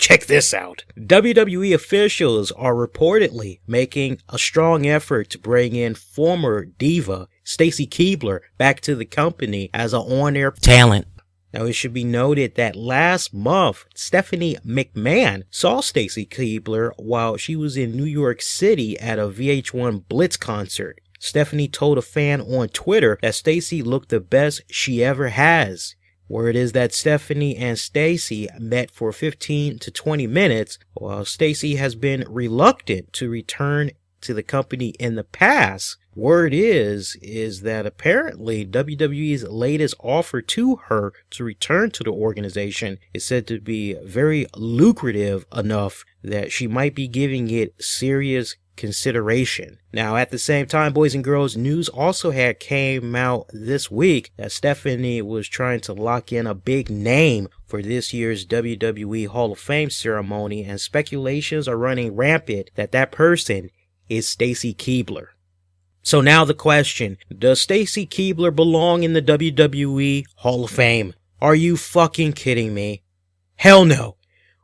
Check this out. WWE officials are reportedly making a strong effort to bring in former diva Stacy Keibler back to the company as an on-air talent. Now, it should be noted that last month, Stephanie McMahon saw Stacy Keibler while she was in New York City at a VH1 Blitz concert. Stephanie told a fan on Twitter that Stacy looked the best she ever has. Word is that Stephanie and Stacy met for 15 to 20 minutes, while Stacy has been reluctant to return to the company in the past. Word is that apparently WWE's latest offer to her to return to the organization is said to be very lucrative enough that she might be giving it serious consideration. Now, at the same time, boys and girls, news also had came out this week that Stephanie was trying to lock in a big name for this year's WWE Hall of Fame ceremony, and speculations are running rampant that that person is Stacy Keibler. So now the question, does Stacy Keibler belong in the WWE Hall of Fame? Are you fucking kidding me? Hell no.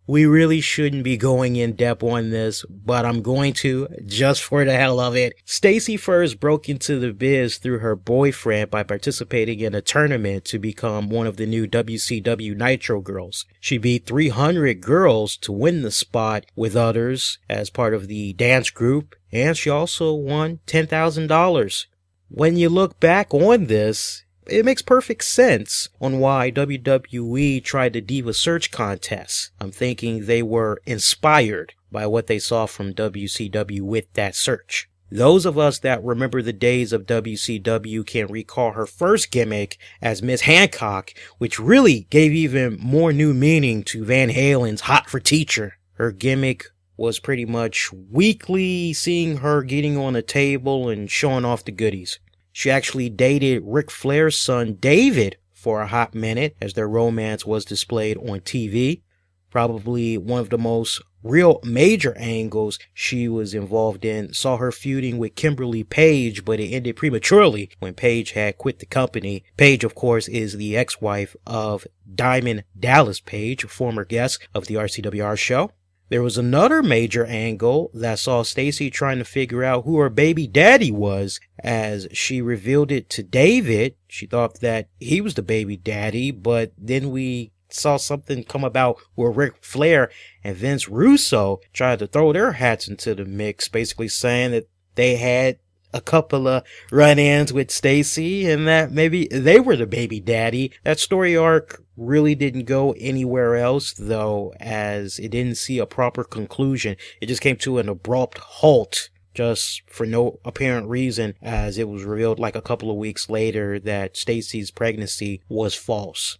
We really shouldn't be going in depth on this, but I'm going to, just for the hell of it. Stacy first broke into the biz through her boyfriend by participating in a tournament to become one of the new WCW Nitro girls. She beat 300 girls to win the spot with others as part of the dance group, and she also won $10,000. When you look back on this, it makes perfect sense on why WWE tried the Diva Search contest. I'm thinking they were inspired by what they saw from WCW with that search. Those of us that remember the days of WCW can recall her first gimmick as Miss Hancock, which really gave even more new meaning to Van Halen's Hot for Teacher. Her gimmick was pretty much weekly seeing her getting on a table and showing off the goodies. She actually dated Ric Flair's son David for a hot minute as their romance was displayed on TV. Probably one of the most real major angles she was involved in saw her feuding with Kimberly Page, but it ended prematurely when Page had quit the company. Page, of course, is the ex-wife of Diamond Dallas Page, former guest of the RCWR show. There was another major angle that saw Stacy trying to figure out who her baby daddy was as she revealed it to David. She thought that he was the baby daddy, but then we saw something come about where Ric Flair and Vince Russo tried to throw their hats into the mix, basically saying that they had a couple of run-ins with Stacy and that maybe they were the baby daddy. That story arc really didn't go anywhere else, though, as it didn't see a proper conclusion. It just came to an abrupt halt, just for no apparent reason, as it was revealed like a couple of weeks later that Stacy's pregnancy was false.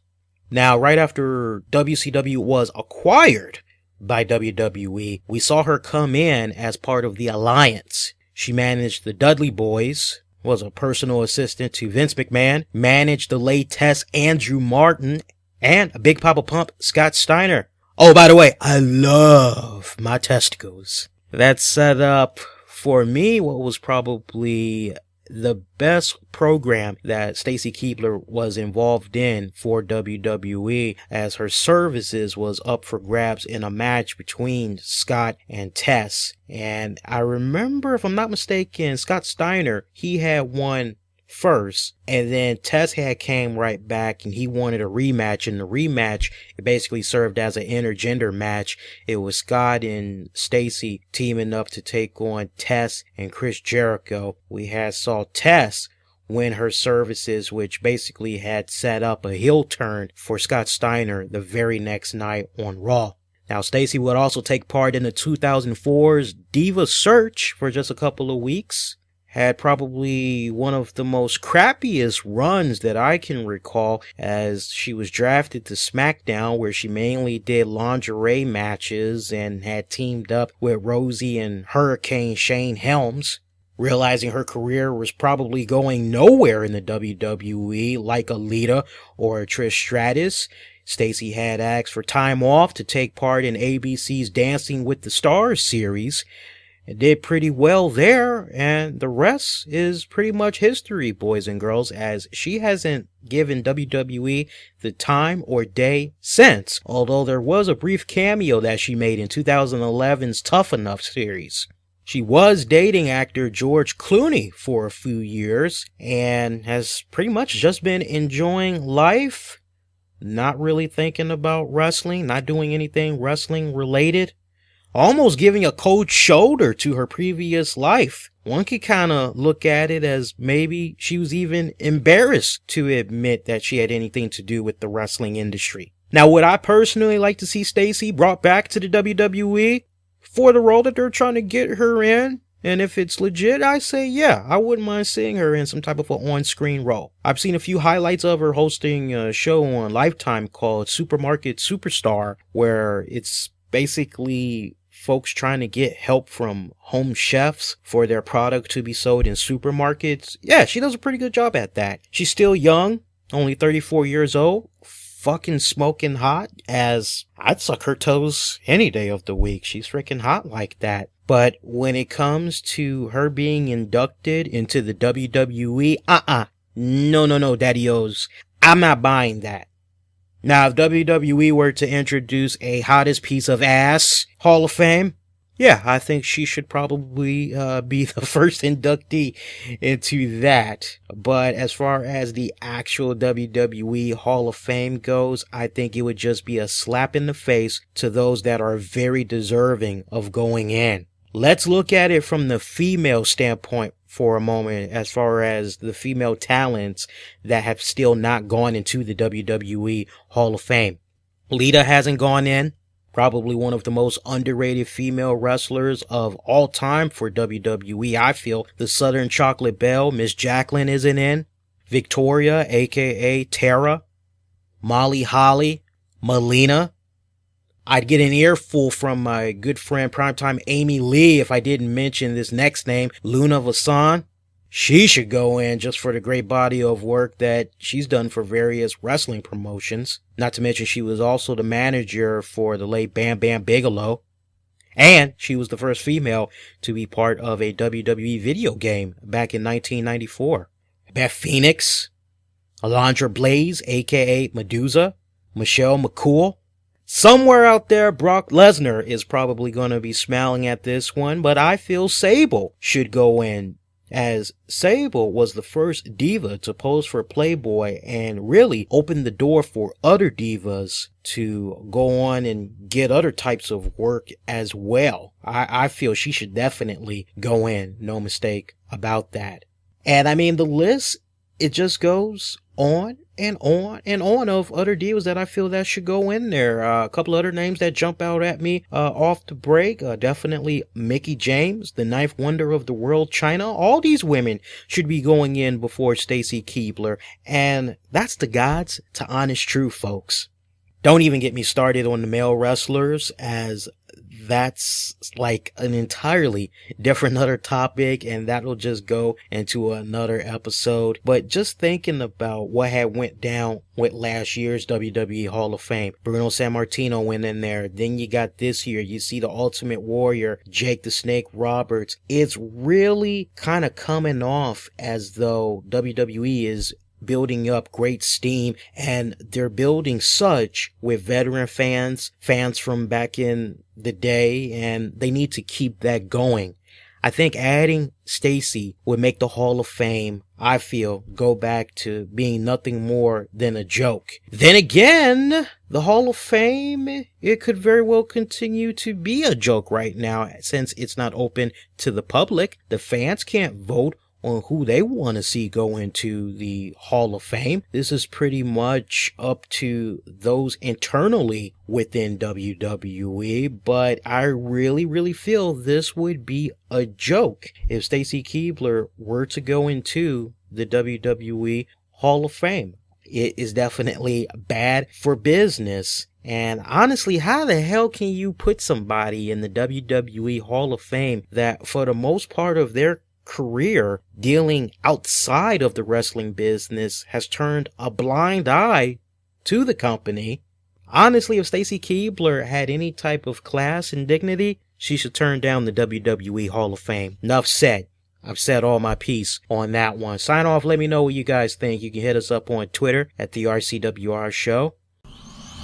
Now, right after WCW was acquired by WWE, we saw her come in as part of the Alliance. She managed the Dudley Boys, was a personal assistant to Vince McMahon, managed the late Test Andrew Martin, and a Big Papa Pump Scott Steiner. Oh, by the way, I love my testicles. That set up for me what was probably the best program that Stacy Keibler was involved in for WWE, as her services was up for grabs in a match between Scott and Tess. And I remember, if I'm not mistaken, Scott Steiner, he had won first, and then Tess had came right back and he wanted a rematch, and the rematch, it basically served as an intergender match. It was Scott and Stacy teaming up to take on Tess and Chris Jericho. We had saw Tess win her services, which basically had set up a heel turn for Scott Steiner the very next night on Raw. Now, Stacy would also take part in the 2004's Diva Search for just a couple of weeks. Had probably one of the most crappiest runs that I can recall, as she was drafted to SmackDown, where she mainly did lingerie matches and had teamed up with Rosie and Hurricane Shane Helms. Realizing her career was probably going nowhere in the WWE like a Lita or a Trish Stratus, Stacy had asked for time off to take part in ABC's Dancing with the Stars series. and did pretty well there, and the rest is pretty much history, boys and girls, as she hasn't given WWE the time or day since, although there was a brief cameo that she made in 2011's Tough Enough series. She was dating actor George Clooney for a few years and has pretty much just been enjoying life, not really thinking about wrestling, not doing anything wrestling related, almost giving a cold shoulder to her previous life. One could kind of look at it as maybe she was even embarrassed to admit that she had anything to do with the wrestling industry. Now, would I personally like to see Stacy brought back to the WWE for the role that they're trying to get her in? And if it's legit, I say, yeah, I wouldn't mind seeing her in some type of an on-screen role. I've seen a few highlights of her hosting a show on Lifetime called Supermarket Superstar, where it's basically folks trying to get help from home chefs for their product to be sold in supermarkets. Yeah, she does a pretty good job at that. She's still young, only 34 years old. Fucking smoking hot, as I'd suck her toes any day of the week. She's freaking hot like that. But when it comes to her being inducted into the WWE, no, daddy-os, I'm not buying that. Now, if WWE were to introduce a hottest piece of ass Hall of Fame, yeah, I think she should probably be the first inductee into that. But as far as the actual WWE Hall of Fame goes, I think it would just be a slap in the face to those that are very deserving of going in. Let's look at it from the female standpoint for a moment, as far as the female talents that have still not gone into the WWE Hall of Fame. Lita hasn't gone in. Probably one of the most underrated female wrestlers of all time for WWE, I feel. The Southern Chocolate Belle, Miss Jacqueline, isn't in. Victoria, aka Tara. Molly Holly. Melina. I'd get an earful from my good friend Primetime Amy Lee if I didn't mention this next name, Luna Vasan. She should go in just for the great body of work that she's done for various wrestling promotions. Not to mention she was also the manager for the late Bam Bam Bigelow. And she was the first female to be part of a WWE video game back in 1994. Beth Phoenix, Alundra Blaze, aka Medusa, Michelle McCool. Somewhere out there, Brock Lesnar is probably going to be smiling at this one, but I feel Sable should go in, as Sable was the first diva to pose for Playboy and really opened the door for other divas to go on and get other types of work as well. I feel she should definitely go in, no mistake about that. And I mean, the list, it just goes on and on and on of other divas that I feel that should go in there. A couple other names that jump out at me off the break. Definitely Mickie James, the ninth wonder of the world, China. All these women should be going in before Stacy Keibler. And that's the God's to honest truth, folks. Don't even get me started on the male wrestlers, as that's like an entirely different other topic, and that'll just go into another episode. But just thinking about what had went down with last year's WWE Hall of Fame. Bruno Sammartino went in there. Then you got this year, you see the Ultimate Warrior, Jake the Snake Roberts. It's really kind of coming off as though WWE is building up great steam, and they're building such with veteran fans from back in the day, and they need to keep that going. I think adding Stacy would make the Hall of Fame, I feel, go back to being nothing more than a joke. Then again, the Hall of Fame, it could very well continue to be a joke right now, since it's not open to the public. The fans can't vote on who they want to see go into the Hall of Fame. This is pretty much up to those internally within WWE, but I really feel this would be a joke if Stacy Keibler were to go into the WWE Hall of Fame. It is definitely bad for business. And honestly, how the hell can you put somebody in the WWE Hall of Fame that for the most part of their career dealing outside of the wrestling business has turned a blind eye to the company? Honestly, if Stacy Keibler had any type of class and dignity, she should turn down the WWE Hall of Fame. Enough said. I've said all my piece on that one. Sign off. Let me know what you guys think. You can hit us up on Twitter at the RCWR Show.